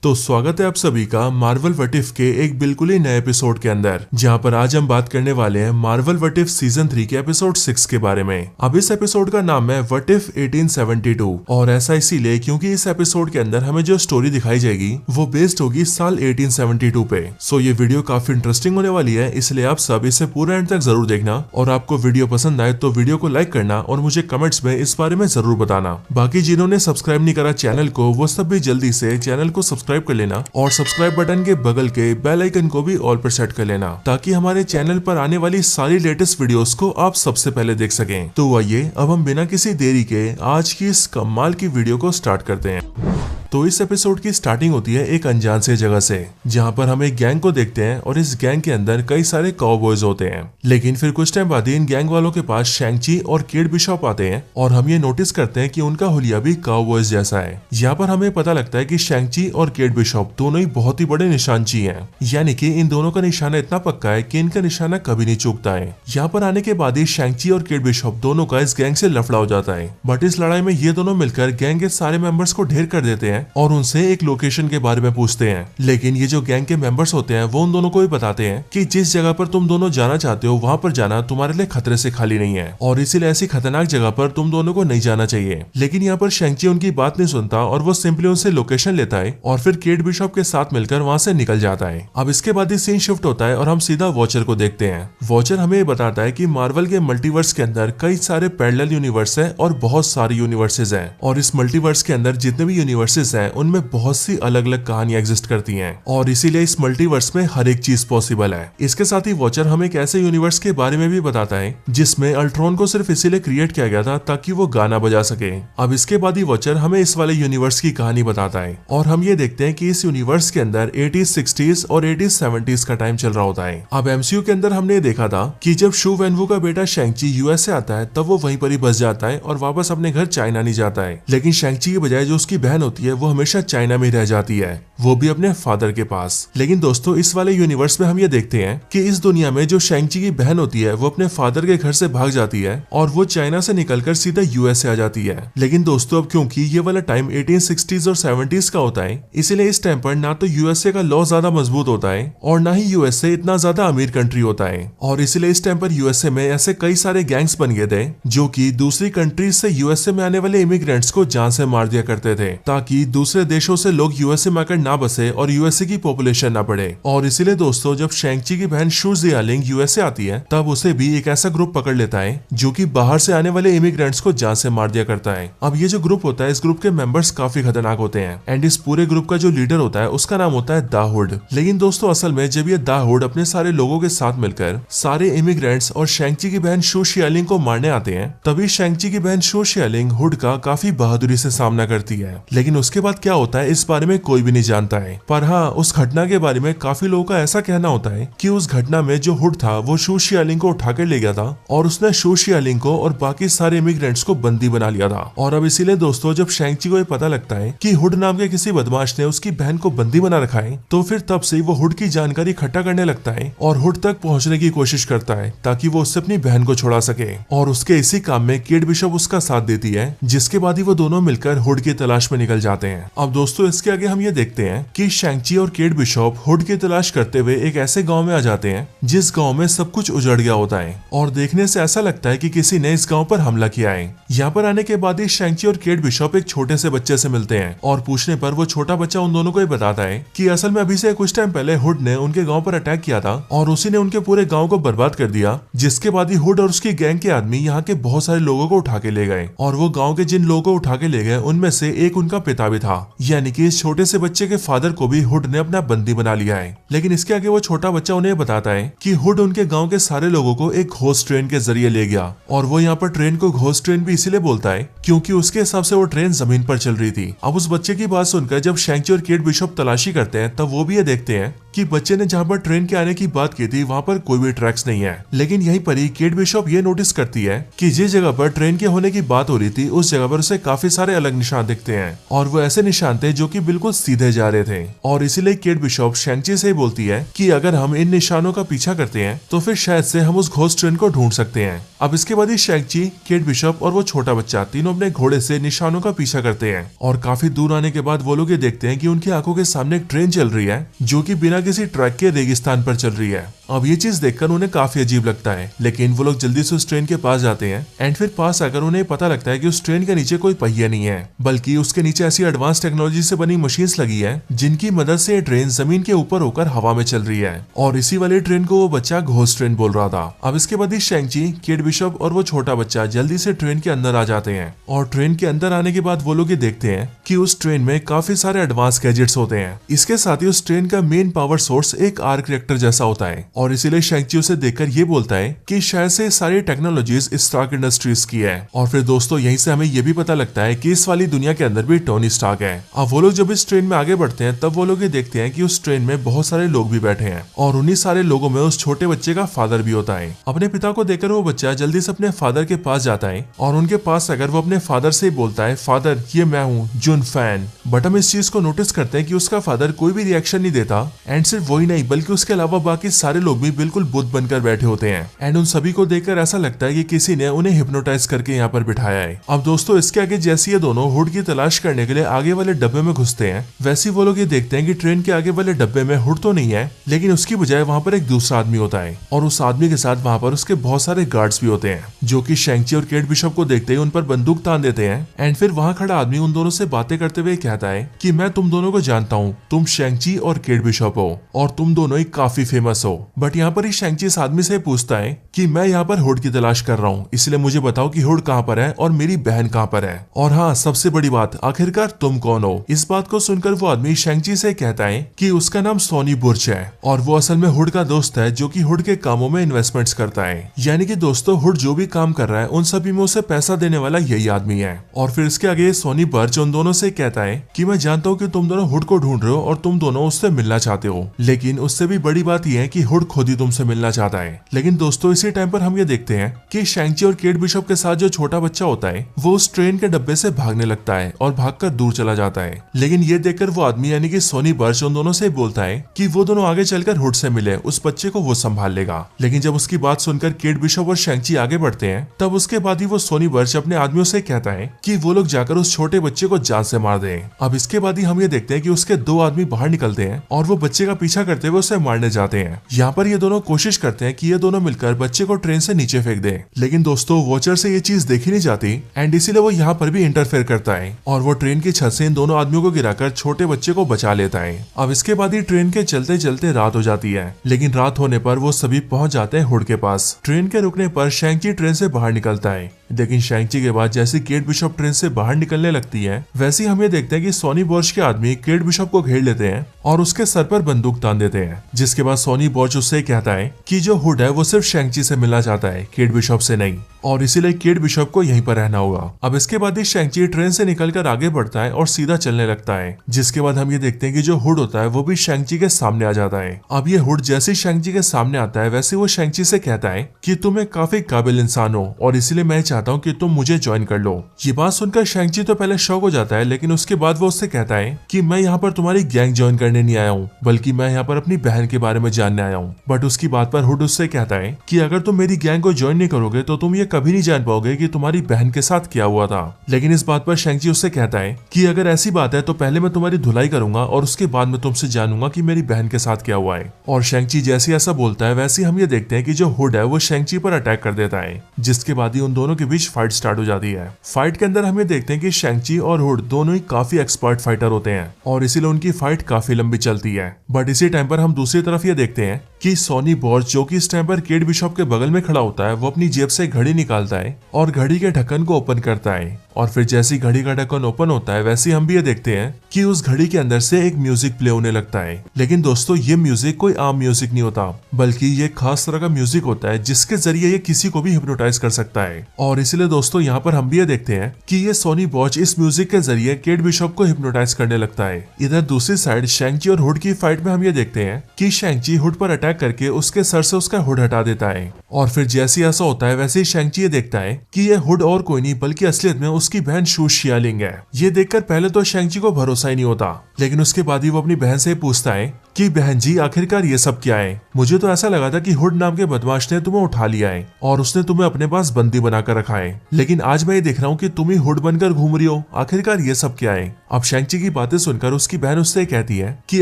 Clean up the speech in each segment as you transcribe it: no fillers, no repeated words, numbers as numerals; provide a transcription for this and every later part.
तो स्वागत है आप सभी का मार्वल व्हाट इफ के एक बिल्कुल ही नए एपिसोड के अंदर, जहां पर आज हम बात करने वाले हैं मार्वल व्हाट इफ सीजन 3 के एपिसोड 6 के बारे में। अब इस एपिसोड का नाम है व्हाट इफ 1872 और ऐसा इसीलिए क्योंकि इस एपिसोड के अंदर हमें जो स्टोरी दिखाई जाएगी वो बेस्ड होगी साल 1872 पे। सो ये वीडियो काफी इंटरेस्टिंग होने वाली है, इसलिए आप सब इसे पूरा एंड तक जरूर देखना और आपको वीडियो पसंद आए तो वीडियो को लाइक करना और मुझे कमेंट्स में इस बारे में जरूर बताना। बाकी जिन्होंने सब्सक्राइब नहीं करा चैनल को वो सब भी जल्दी से चैनल को सब्सक्राइब कर लेना और सब्सक्राइब बटन के बगल के बेल आइकन को भी ऑल पर सेट कर लेना ताकि हमारे चैनल पर आने वाली सारी लेटेस्ट वीडियोस को आप सबसे पहले देख सकें। तो आइए अब हम बिना किसी देरी के आज की इस कमाल की वीडियो को स्टार्ट करते हैं। तो इस एपिसोड की स्टार्टिंग होती है एक अनजान से जगह से, जहां पर हम एक गैंग को देखते हैं और इस गैंग के अंदर कई सारे काउबॉयज होते हैं। लेकिन फिर कुछ टाइम बाद ही इन गैंग वालों के पास शैंग-ची और केट बिशॉप आते हैं और हम ये नोटिस करते हैं कि उनका हुलिया भी काउबॉयज जैसा है। यहाँ पर हमें पता लगता है कि शैंग-ची और केट बिशॉप दोनों ही बहुत ही बड़े निशानची हैं, यानी कि इन दोनों का निशाना इतना पक्का है कि इनका निशाना कभी नहीं चूकता है। यहाँ पर आने के बाद ही शैंग-ची और केट बिशॉप दोनों का इस गैंग से लफड़ा हो जाता है, बट इस लड़ाई में ये दोनों मिलकर गैंग के सारे मेंबर्स को ढेर कर देते हैं और उनसे एक लोकेशन के बारे में पूछते हैं। लेकिन ये जो गैंग के मेंबर्स होते हैं वो उन दोनों को भी बताते हैं कि जिस जगह पर तुम दोनों जाना चाहते हो वहां पर जाना तुम्हारे लिए खतरे से खाली नहीं है और इसीलिए ऐसी खतरनाक जगह पर तुम दोनों को नहीं जाना चाहिए। लेकिन यहाँ पर शैंग-ची उनकी बात नहीं सुनता और वो सिंपली उनसे लोकेशन लेता है और फिर केट बिशॉप के साथ मिलकर वहां से निकल जाता है। अब इसके बाद ही सीन शिफ्ट होता है और हम सीधा वॉचर को देखते हैं। वॉचर हमें बताता है कि मार्वल के मल्टीवर्स के अंदर कई सारे पैरेलल यूनिवर्स है और बहुत सारे यूनिवर्सेस हैं और इस मल्टीवर्स के अंदर जितने भी यूनिवर्सेस हैं उनमें बहुत सी अलग अलग कहानियां एग्जिस्ट करती हैं और इसीलिए इस मल्टीवर्स में हर एक चीज पॉसिबल है। इसके साथ ही वॉचर हमें एक ऐसे यूनिवर्स के बारे में भी बताता है जिसमें अल्ट्रॉन को सिर्फ इसीलिए क्रिएट किया गया था ताकि वो गाना बजा सके। अब इसके बाद ही वॉचर हमें इस वाले यूनिवर्स की कहानी बताता है और हम ये देखते हैं कि इस यूनिवर्स के अंदर 80s 60s और 80s 70s का टाइम चल रहा होता है। अब एमसीयू के अंदर हमने देखा था कि जब शू वेनवू का बेटा शैंग-ची यूएस से आता है तब वो वहीं पर ही बस जाता है और वापस अपने घर चाइना नहीं जाता है। लेकिन शैंग-ची की बजाय जो उसकी बहन होती है वो हमेशा चाइना में रह जाती है, वो भी अपने फादर के पास। लेकिन दोस्तों इस वाले यूनिवर्स में हम ये देखते हैं कि इस दुनिया में जो शैंग-ची की बहन होती है वो अपने फादर के घर से भाग जाती है और वो चाइना से निकलकर सीधा यूएस से आ जाती है। लेकिन दोस्तों अब क्योंकि ये वाला टाइम 1860s और 70s का होता है, इसलिए इस टाइम पर ना तो यूएसए का लॉ ज्यादा मजबूत होता है और ना ही यूएसए इतना ज्यादा अमीर कंट्री होता है और इसलिए इस टाइम पर यूएसए में ऐसे कई सारे गैंग्स बन गए थे जो कि दूसरी कंट्रीज से यूएसए में आने वाले इमिग्रेंट्स को जान से मार दिया करते थे ताकि दूसरे देशों से लोग यूएसए में आकर ना बसे और यूएसए की पॉपुलेशन ना बढ़े। और इसीलिए दोस्तों जब शैंग-ची की बहन शू जियालिंग यूएसए आती है तब उसे भी एक ऐसा ग्रुप पकड़ लेता है जो कि बाहर से आने वाले इमिग्रेंट्स को जान से मार दिया करता है। अब ये जो ग्रुप होता है इस ग्रुप के मेंबर्स काफी खतरनाक होते हैं एंड इस पूरे ग्रुप का जो लीडर होता है उसका नाम होता है द हुड। लेकिन दोस्तों असल में जब ये द हुड अपने सारे लोगों के साथ मिलकर सारे इमिग्रेंट्स और शैंग-ची की बहन शू जियालिंग को मारने आते हैं तभी शैंग-ची की बहन शू जियालिंग हुड का काफी बहादुरी से सामना करती है। लेकिन उसके बाद क्या होता है इस बारे में कोई भी नहीं जानता है, पर हाँ उस घटना के बारे में काफी लोगों का ऐसा कहना होता है कि उस घटना में जो हुड था वो शू जियालिंग को उठाकर ले गया था और उसने शू जियालिंग को और बाकी सारे इमिग्रेंट्स को बंदी बना लिया था। और अब इसीलिए दोस्तों जब शैंग-ची को ये पता लगता है कि हुड नाम के किसी बदमाश ने उसकी बहन को बंदी बना रखा है तो फिर तब से वो हुड की जानकारी इकट्ठा करने लगता है और हुड तक पहुंचने की कोशिश करता है ताकि वो उससे अपनी बहन को छुड़ा सके। और उसके इसी काम में केट बिशॉप उसका साथ देती है, जिसके बाद ही वो दोनों मिलकर हुड की तलाश में निकल जाते हैं। अब दोस्तों इसके आगे हम ये देखते हैं कि शैंग-ची और केट बिशॉप हुड की तलाश करते हुए एक ऐसे गांव में आ जाते हैं जिस गांव में सब कुछ उजड़ गया होता है और देखने से ऐसा लगता है कि किसी ने इस गांव पर हमला किया है। यहाँ पर आने के बाद ही शैंग-ची और केट बिशॉप एक छोटे से बच्चे से मिलते हैं और पूछने पर वो छोटा बच्चा उन दोनों को ही बताता है कि असल में अभी से कुछ टाइम पहले हुड ने उनके गांव पर अटैक किया था और उसी ने उनके पूरे गांव को बर्बाद कर दिया, जिसके बाद ही हुड और उसकी गैंग के आदमी यहाँ के बहुत सारे लोगों को उठा के ले गए और वो गाँव के जिन लोगों को उठा के ले गए उनमें से एक उनका पिता भी था, यानी कि इस छोटे से बच्चे के फादर को भी हुड ने अपना बंदी बना लिया है। लेकिन इसके आगे वो छोटा बच्चा उन्हें बताता है कि हुड उनके गांव के सारे लोगों को एक घोस्ट ट्रेन के जरिए ले गया और वो यहाँ पर ट्रेन को घोस्ट ट्रेन भी इसीलिए बोलता है क्योंकि उसके हिसाब से वो ट्रेन जमीन पर चल रही थी। अब उस बच्चे की बात सुनकर जब शैंग-ची और केट बिशॉप तलाशी करते हैं तब वो भी ये देखते हैं कि बच्चे ने जहाँ पर ट्रेन के आने की बात की थी वहाँ पर कोई भी ट्रैक्स नहीं है। लेकिन यहीं पर ही केट बिशॉप ये नोटिस करती है कि जिस जगह पर ट्रेन के होने की बात हो रही थी उस जगह पर उसे काफी सारे अलग निशान दिखते हैं और वो ऐसे निशान थे जो कि बिल्कुल सीधे जा रहे थे। और इसीलिए केट बिशॉप शैंग-ची से बोलती है कि अगर हम इन निशानों का पीछा करते हैं तो फिर शायद से हम उस घोस्ट ट्रेन को ढूंढ सकते हैं। अब इसके बाद ही शैंग-ची, केट बिशॉप और वो छोटा बच्चा तीनों अपने घोड़े से निशानों का पीछा करते हैं और काफी दूर आने के बाद वो लोग ये देखते हैं कि उनकी आंखों के सामने एक ट्रेन चल रही है जो कि बिना किसी ट्रैक के रेगिस्तान पर चल रही है। अब ये चीज देखकर उन्हें काफी अजीब लगता है, लेकिन वो लोग जल्दी से उस ट्रेन के पास जाते हैं एंड फिर पास आकर उन्हें पता लगता है कि उस ट्रेन के नीचे कोई पहिया नहीं है, बल्कि उसके नीचे ऐसी एडवांस टेक्नोलॉजी से बनी मशीन्स लगी है जिनकी मदद से ये ट्रेन जमीन के ऊपर होकर हवा में चल रही है। और इसी वाली ट्रेन को वो बच्चा घोस्ट ट्रेन बोल रहा था। अब इसके बाद ही शैंग-ची, केट बिशॉप और वो छोटा बच्चा जल्दी से ट्रेन के अंदर आ जाते हैं और ट्रेन के अंदर आने के बाद वो लोग ये देखते हैं कि उस ट्रेन में काफी सारे एडवांस गैजेट्स होते हैं। इसके साथ ही उस ट्रेन का मेन पावर सोर्स एक आर्क रिएक्टर जैसा होता है और इसीलिए शैंग-ची उसे देखकर ये बोलता है कि शायद से सारी टेक्नोलॉजीज स्टार्क इंडस्ट्रीज की है। और फिर दोस्तों यहीं से हमें ये भी पता लगता है कि इस वाली दुनिया के अंदर भी टोनी स्टार्क है। अब वो लोग जब इस ट्रेन में आगे बढ़ते हैं तब वो लोग ये देखते हैं कि उस ट्रेन में बहुत सारे लोग भी बैठे हैं और उन्हीं सारे लोगों में उस छोटे बच्चे का फादर भी होता है। अपने पिता को देखकर वो बच्चा जल्दी से अपने फादर के पास जाता है और उनके पास अगर वो अपने फादर से बोलता है, फादर ये मैं हूँ जुन फैन। बट हम इस चीज को नोटिस करते हैं कि उसका फादर कोई भी रिएक्शन नहीं देता एंड सिर्फ वही नहीं बल्कि उसके अलावा बाकी सारे लोग भी बिल्कुल बुत बनकर बैठे होते हैं एंड उन सभी को देखकर ऐसा लगता है कि किसी ने उन्हें हिप्नोटाइज करके यहाँ पर बिठाया है। अब दोस्तों इसके आगे जैसे ये दोनों हुड की तलाश करने के लिए आगे वाले डब्बे में घुसते हैं वैसे वो लोग ये देखते हैं कि ट्रेन के आगे वाले डब्बे में हुड तो नहीं है, लेकिन उसकी बजाय वहाँ पर एक दूसरा आदमी होता है और उस आदमी के साथ वहाँ पर उसके बहुत सारे गार्ड्स भी होते हैं जो कि शैंग-ची और केट बिशॉप को देखते ही उन पर बंदूक तान देते हैं एंड फिर वहाँ खड़ा आदमी उन दोनों से बातें करते हुए कहता है कि मैं तुम दोनों को जानता हूँ, तुम शैंग-ची और केट बिशॉप हो और तुम दोनों ही काफी फेमस हो। बट यहाँ पर ही शैंग-ची इस आदमी से पूछता है कि मैं यहाँ पर हुड की तलाश कर रहा हूँ, इसलिए मुझे बताओ कि हुड कहाँ पर है और मेरी बहन कहाँ पर है, और हाँ सबसे बड़ी बात आखिरकार तुम कौन हो। इस बात को सुनकर वो आदमी शैंग-ची से कहता है कि उसका नाम सोनी बुर्च है और वो असल में हुड का दोस्त है जो कि हुड के कामों में इन्वेस्टमेंट्स करता है। यानी कि दोस्तों हुड जो भी काम कर रहा है उन सभी में उसे पैसा देने वाला यही आदमी है। और फिर इसके आगे सोनी बर्च उन दोनों से कहता है कि मैं जानता हूँ कि तुम दोनों हुड को ढूंढ रहे हो और तुम दोनों उससे मिलना चाहते हो, लेकिन उससे भी बड़ी बात यह है कि हुड खुद ही तुमसे मिलना चाहता है। लेकिन दोस्तों इसी टाइम पर हम ये देखते हैं कि शैंग-ची और केट बिशॉप के साथ जो छोटा बच्चा होता है वो उस ट्रेन के डब्बे से भागने लगता है और भागकर दूर चला जाता है। लेकिन ये देखकर वो आदमी यानी कि सोनी बर्च उन दोनों से बोलता है कि वो दोनों आगे चलकर हुड से मिले, उस बच्चे को वो संभाल लेगा। लेकिन जब उसकी बात सुनकर केट बिशॉप और शैंग-ची आगे बढ़ते हैं तब उसके बाद ही वो सोनी बर्च अपने आदमियों से कहता है कि वो लोग जाकर उस छोटे बच्चे को जान से मार दें। अब इसके बाद ही हम ये देखते हैं कि उसके दो आदमी बाहर निकलते हैं और वो बच्चे का पीछा करते हुए उसे मारने जाते हैं। यहाँ पर ये दोनों कोशिश करते हैं कि ये दोनों मिलकर बच्चे को ट्रेन से नीचे फेंक दे, लेकिन दोस्तों वॉचर से ये चीज देखी नहीं जाती एंड इसीलिए वो यहाँ पर भी इंटरफेयर करता है और वो ट्रेन की छत से इन दोनों आदमियों को गिराकर छोटे बच्चे को बचा लेता है। अब इसके बाद ही ट्रेन के चलते चलते रात हो जाती है, लेकिन रात होने पर वो सभी पहुंच जाते हैं हुड के पास। ट्रेन के रुकने पर शैंग-ची ट्रेन से बाहर निकलता है, लेकिन शैंग-ची के बाद जैसे केट बिशॉप ट्रेन से बाहर निकलने लगती है वैसे ही हम ये देखते हैं कि सोनी बर्च के आदमी केट बिशॉप को घेर लेते हैं और उसके सर पर बंदूक तान देते हैं। जिसके बाद सोनी बर्च उससे कहता है कि जो हुड है वो सिर्फ शैंग-ची से मिलना चाहता है, केट बिशॉप से नहीं, और इसीलिए केट बिशॉप को यहीं पर रहना होगा। अब इसके बाद ही शैंग-ची ट्रेन से निकलकर आगे बढ़ता है और सीधा चलने लगता है। जिसके बाद हम ये देखते हैं कि जो हुड होता है वो भी शैंग-ची के सामने आ जाता है। अब ये हुड जैसे शैंग-ची के सामने आता है वैसे वो शैंग-ची से कहता है कि तुम एक काफी काबिल इंसान हो और इसीलिए मैं चाहता हूँ कि तुम मुझे ज्वाइन कर लो। ये बात सुनकर शैंग-ची तो पहले शॉक हो जाता है, लेकिन उसके बाद वो उससे कहता है कि मैं यहाँ पर तुम्हारी गैंग ज्वाइन करने नहीं आया हूँ, बल्कि मैं यहाँ पर अपनी बहन के बारे में जानने आया हूँ। बट उसकी बात पर हुड उससे कहता है कि अगर तुम मेरी गैंग को ज्वाइन नहीं करोगे तो तुम ये कभी नहीं जान पाओगे कि तुम्हारी बहन के साथ क्या हुआ था। लेकिन इस बात पर शैंग-ची उससे कहता है कि अगर ऐसी बात है तो पहले मैं तुम्हारी धुलाई करूंगा और उसके बाद मैं तुमसे जानूंगा कि मेरी बहन के साथ क्या हुआ है। और शैंग-ची जैसे ऐसा बोलता है वैसे हम ये देखते हैं कि जो हुड है वो शैंग-ची पर अटैक कर देता है, जिसके बाद ही उन दोनों के बीच फाइट स्टार्ट हो जाती है। फाइट के अंदर हम ये देखते हैं कि शैंग-ची और हुड दोनों ही काफी एक्सपर्ट फाइटर होते हैं और इसीलिए उनकी फाइट काफी लंबी चलती है। बट इसी टाइम पर हम दूसरी तरफ ये देखते हैं कि सोनी बर्च जो कि इस टाइम पर केट बिशॉप के बगल में खड़ा होता है वो अपनी जेब से घड़ी निकालता है और घड़ी के ढक्कन को ओपन करता है। और फिर जैसी घड़ी का ढक्कन ओपन होता है वैसे हम भी ये देखते हैं कि उस घड़ी के अंदर से एक म्यूजिक प्ले होने लगता है। लेकिन दोस्तों ये म्यूजिक कोई आम म्यूजिक नहीं होता, बल्कि ये खास तरह का म्यूजिक होता है जिसके जरिए ये किसी को भी हिप्नोटाइज कर सकता है। और और इसलिए दोस्तों यहाँ पर हम भी ये देखते हैं कि ये सोनी वॉच इस म्यूजिक के जरिए केट बिशॉप को हिप्नोटाइज करने लगता है। इधर दूसरी साइड शैंग-ची और हुड की फाइट में हम ये देखते हैं कि शैंग-ची हुड पर अटैक करके उसके सर से उसका हुड हटा देता है। और फिर जैसे ऐसा होता है वैसे ही शैंग-ची ये देखता है कि ये हुड और कोई नहीं बल्कि असलियत में उसकी बहन शू शियालिंग है। ये देखकर पहले तो शैंग-ची को भरोसा ही नहीं होता, लेकिन उसके बाद ही वो अपनी बहन से पूछता है कि बहन जी आखिरकार ये सब क्या है? मुझे तो ऐसा लगा था कि हुड नाम के बदमाश ने तुम्हें उठा लिया है और उसने तुम्हें अपने पास बंदी बनाकर रखा है, लेकिन आज मैं ये देख रहा हूँ कि तुम ही हुड बनकर घूम रही हो। आखिरकार ये सब क्या है? अब शैंग-ची की बातें सुनकर उसकी बहन उससे कहती है कि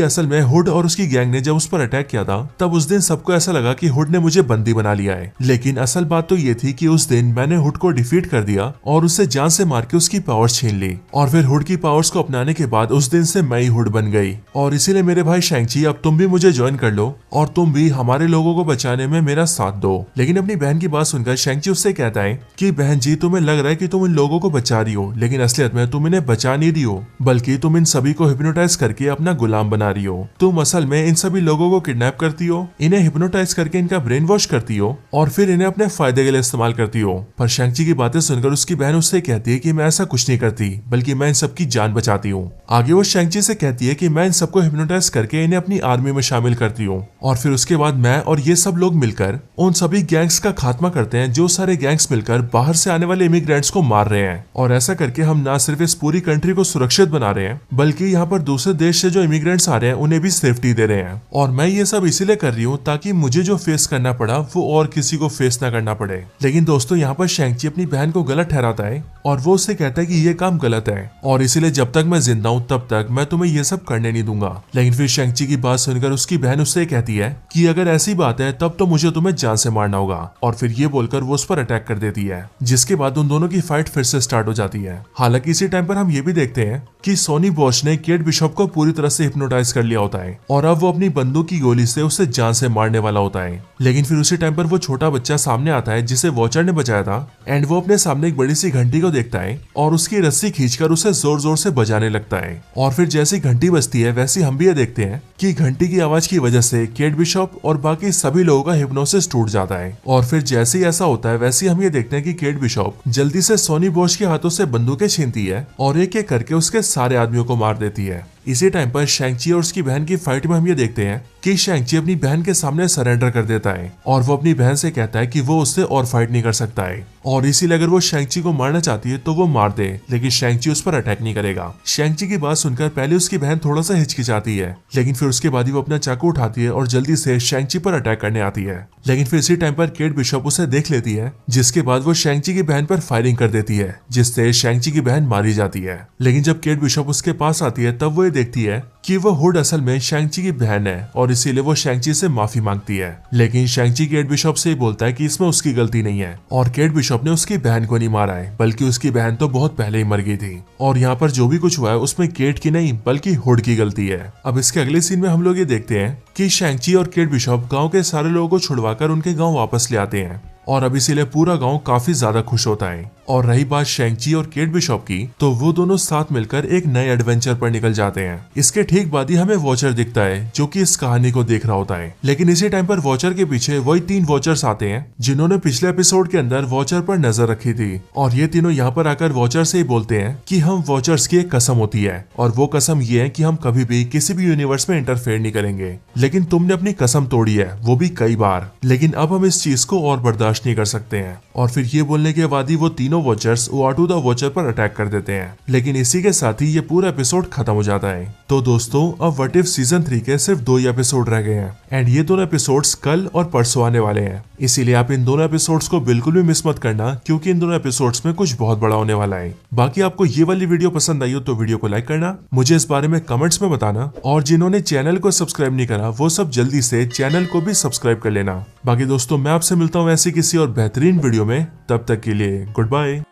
असल में हुड और उसकी गैंग ने जब उस पर अटैक किया था तब उस दिन सबको ऐसा लगा कि हुड ने मुझे बंदी बना लिया है, लेकिन असल बात तो ये थी कि उस दिन मैंने हुड को डिफीट कर दिया और उसे जान से मार के उसकी पावर्स छीन ली, और फिर हुड की पावर्स को अपनाने के बाद उस दिन से मैं ही हुड बन गई। और इसीलिए मेरे भाई शैंग-ची अब तुम भी मुझे ज्वाइन कर लो और तुम भी हमारे लोगों को बचाने में मेरा साथ दो। लेकिन अपनी बहन की बात सुनकर शैंग-ची उससे कहता है कि बहन जी तुम्हें लग रहा है कि तुम इन लोगों को बचा रही हो, लेकिन असलियत में तुम इन्हें बचा नहीं रही हो, बल्कि तुम इन सभी को हिप्नोटाइज करके अपना गुलाम बना रही हो। तुम असल में इन सभी लोगों को किडनैप करती हो, इन्हें हिप्नोटाइज करके इनका ब्रेन वॉश करती हो और फिर इन्हें अपने फायदे के लिए इस्तेमाल करती हो। पर शैंग-ची की बातें सुनकर उसकी बहन उससे कहती है कि मैं ऐसा कुछ नहीं करती, बल्कि मैं इन सबकी जान बचाती हूँ। आगे वो शैंग-ची से कहती है कि मैं इन सबको हिप्नोटाइज करके इन्हें अपनी आर्मी में शामिल करती हूँ और फिर उसके बाद मैं और ये सब लोग मिलकर उन सभी गैंग्स का खात्मा करते हैं जो सारे गैंग्स मिलकर बाहर से आने वाले इमिग्रेंट्स को मार रहे हैं। और ऐसा करके हम ना सिर्फ इस पूरी कंट्री को सुरक्षित बना रहे हैं, बल्कि यहाँ पर दूसरे देश से जो इमिग्रेंट्स आ रहे हैं उन्हें भी सेफ्टी दे रहे हैं। और मैं ये सब इसीलिए कर रही हूँ ताकि मुझे जो फेस करना पड़ा वो और किसी को फेस ना करना पड़े। लेकिन दोस्तों यहाँ पर शैंग-ची अपनी बहन को गलत ठहराता है और वो उससे कहता है कि ये काम गलत है और इसीलिए जब तक मैं जिंदा हूँ तब तक मैं तुम्हें ये सब करने नहीं दूंगा। लेकिन फिर शैंग-ची की बात सुनकर उसकी बहन उससे कहती है कि अगर ऐसी बात है तब तो मुझे तुम्हें जान से मारना होगा, और फिर ये बोलकर वो उस पर अटैक कर देती है, जिसके बाद उन दोनों की फाइट फिर से स्टार्ट हो जाती है। हालांकि इसी टाइम पर हम ये भी देखते हैं कि सोनी वॉच ने केट बिशॉप को पूरी तरह से हिप्नोटाइज कर लिया होता है और अब वो अपनी बंदूक की गोली से उसे जान से मारने वाला होता है। लेकिन फिर उसी टाइम पर वो छोटा बच्चा सामने आता है जिसे वॉचर ने बचाया था, एंड वो अपने सामने एक बड़ी सी घंटी को देखता है और उसकी रस्सी खींचकर उसे जोर जोर से बजाने लगता है। और फिर जैसी घंटी बजती है वैसे हम भी ये देखते हैं कि घंटी की आवाज की वजह से केट बिशॉप और बाकी सभी लोगों का हिप्नोसिस टूट जाता है। और फिर जैसे ही ऐसा होता है वैसे हम ये देखते हैं कि केट बिशॉप जल्दी से सोनी वॉच के हाथों से बंदूकें छीनती है और एक एक करके उसके सारे आदमियों को मार देती है। इसी टाइम पर शैंग-ची और उसकी बहन की फाइट में हम ये देखते हैं कि शैंग-ची अपनी बहन के सामने सरेंडर कर देता है और वो अपनी बहन से कहता है कि वो उससे और फाइट नहीं कर सकता है और इसीलिए अगर वो शैंग-ची को मारना चाहती है तो वो मार दे, लेकिन शैंग-ची उस पर अटैक नहीं करेगा। शैंग-ची की बात सुनकर पहले उसकी बहन थोड़ा सा हिचकिचाती है, लेकिन फिर उसके बाद ही वो अपना चाकू उठाती है और जल्दी से शैंग-ची पर अटैक करने आती है। लेकिन फिर इसी टाइम पर केट बिशॉप उसे देख लेती है, जिसके बाद वो शैंग-ची की बहन पर फायरिंग कर देती है, जिससे शैंग-ची की बहन मारी जाती है। लेकिन जब केट बिशॉप उसके पास आती है तब वो ये देखती है कि वो हुड असल में शैंग-ची की बहन है और इसीलिए वो शैंग-ची से माफी मांगती है। लेकिन शैंग-ची केट बिशॉप से बोलता है कि इसमें उसकी गलती नहीं है और केट बिशॉप ने उसकी बहन को नहीं मारा है, बल्कि उसकी बहन तो बहुत पहले ही मर गई थी और यहाँ पर जो भी कुछ हुआ है उसमें केट की नहीं बल्कि हुड की गलती है। अब इसके अगले सीन में हम लोग ये देखते हैं कि शैंग-ची और केट बिशॉप गाँव के सारे लोगों को छुड़वाकर उनके गाँव वापस ले आते हैं और अब इसीलिए पूरा गांव काफी ज्यादा खुश होता है। और रही बात शैंग-ची और केट बिशॉप की, तो वो दोनों साथ मिलकर एक नए एडवेंचर पर निकल जाते हैं। इसके ठीक बाद ही हमें वॉचर दिखता है जो कि इस कहानी को देख रहा होता है। लेकिन इसी टाइम पर वॉचर के पीछे वही 3 वॉचर्स आते हैं जिन्होंने पिछले एपिसोड के अंदर वॉचर पर नजर रखी थी और ये तीनों यहाँ पर आकर वॉचर से ही बोलते हैं कि हम वॉचर्स की एक कसम होती है और वो कसम ये है कि हम कभी भी किसी भी यूनिवर्स में इंटरफेयर नहीं करेंगे। लेकिन तुमने अपनी कसम तोड़ी है, वो भी कई बार, लेकिन अब हम इस चीज को और बर्दाश्त नहीं कर सकते हैं। और फिर ये बोलने के बाद ही वो तीनों वॉचर्स उआटू द वॉचर पर अटैक कर देते हैं। लेकिन इसी के साथ ही ये पूरा एपिसोड खत्म हो जाता है। तो दोस्तों अब व्हाट इफ सीजन 3 के सिर्फ 2 ही एपिसोड रह गए हैं एंड ये दोनों एपिसोड्स कल और परसों आने वाले हैं, इसीलिए आप इन दोनों एपिसोड्स को बिल्कुल भी मिस मत करना क्योंकि इन दोनों एपिसोड्स में कुछ बहुत बड़ा होने वाला है। बाकी आपको ये वाली वीडियो पसंद आई हो तो वीडियो को लाइक करना, मुझे इस बारे में कमेंट्स में बताना और जिन्होंने चैनल को सब्सक्राइब नहीं करा वो सब जल्दी से चैनल को भी सब्सक्राइब कर लेना। बाकी दोस्तों मैं आपसे मिलता हूँ ऐसी किसी और बेहतरीन वीडियो में, तब तक के लिए गुड बाय।